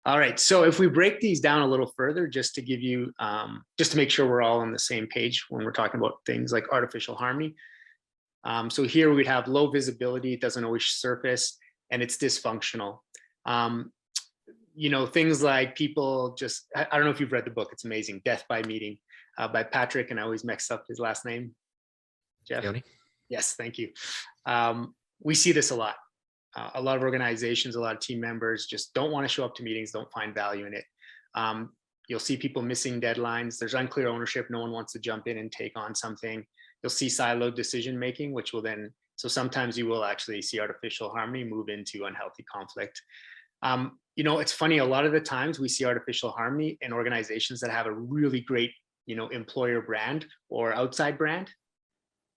All right. So if we break these down a little further, just to give you, just to make sure we're all on the same page when we're talking about things like artificial harmony. So here we'd have low visibility, it doesn't always surface, and it's dysfunctional. Um, things like people just, I don't know if you've read the book, it's amazing, Death by Meeting by Patrick, and I always mix up his last name, Jeff. Leone? Yes, thank you. We see this a lot. A lot of organizations, a lot of team members just don't want to show up to meetings, don't find value in it. You'll see people missing deadlines. There's unclear ownership. No one wants to jump in and take on something. You'll see siloed decision making, which will then, so sometimes you will actually see artificial harmony move into unhealthy conflict. It's funny, a lot of the times we see artificial harmony in organizations that have a really great, employer brand or outside brand.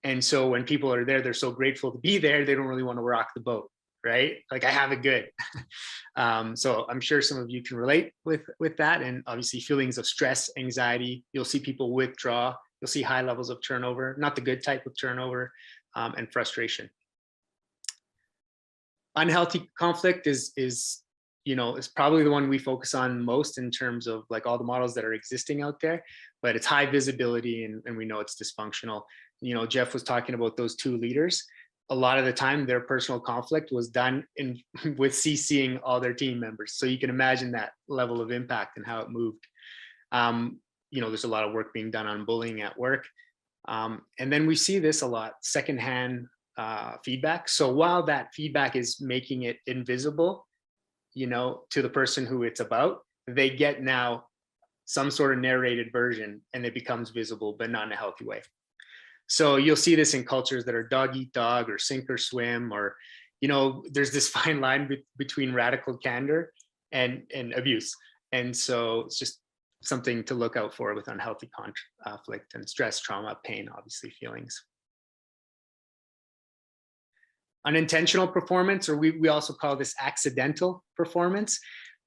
And so when people are there, they're so grateful to be there, they don't really want to rock the boat, right? Like, I have it good. So I'm sure some of you can relate with that. And obviously feelings of stress, anxiety, you'll see people withdraw, you'll see high levels of turnover, not the good type of turnover, and frustration. Unhealthy conflict is probably the one we focus on most in terms of like all the models that are existing out there, but it's high visibility and we know it's dysfunctional. Jeff was talking about those two leaders. A lot of the time their personal conflict was done with CCing all their team members. So you can imagine that level of impact and how it moved. There's a lot of work being done on bullying at work. And then we see this a lot, secondhand feedback. So while that feedback is making it invisible, to the person who it's about, they get now some sort of narrated version and it becomes visible, but not in a healthy way. So you'll see this in cultures that are dog eat dog or sink or swim, or, there's this fine line between radical candor and abuse. And so it's just something to look out for with unhealthy conflict and stress, trauma, pain, obviously feelings. Unintentional performance, or we also call this accidental performance.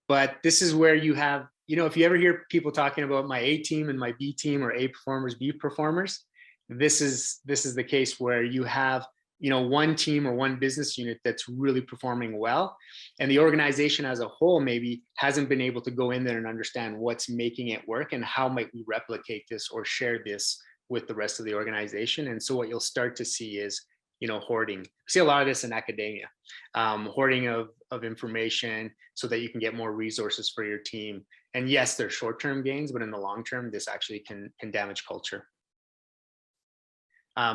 But this is where you have, if you ever hear people talking about my A team and my B team, or A performers, B performers, this is the case where you have, one team or one business unit that's really performing well, and the organization as a whole maybe hasn't been able to go in there and understand what's making it work and how might we replicate this or share this with the rest of the organization. And so what you'll start to see is, hoarding. We see a lot of this in academia, hoarding of information so that you can get more resources for your team. And yes, there's short-term gains, but in the long term, this actually can damage culture.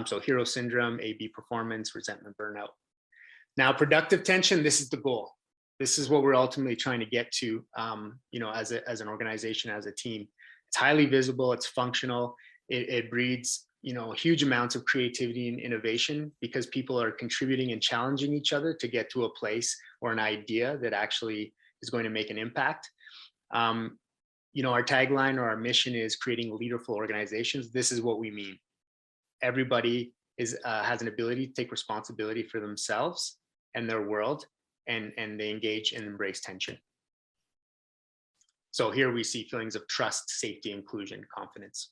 So hero syndrome, AB performance, resentment, burnout. Now, productive tension, this is the goal. This is what we're ultimately trying to get to, as an organization, as a team. It's highly visible, it's functional, it breeds, huge amounts of creativity and innovation because people are contributing and challenging each other to get to a place or an idea that actually is going to make an impact. Our tagline or our mission is creating leaderful organizations. This is what we mean. Everybody has an ability to take responsibility for themselves and their world, and they engage and embrace tension. So here we see feelings of trust, safety, inclusion, confidence.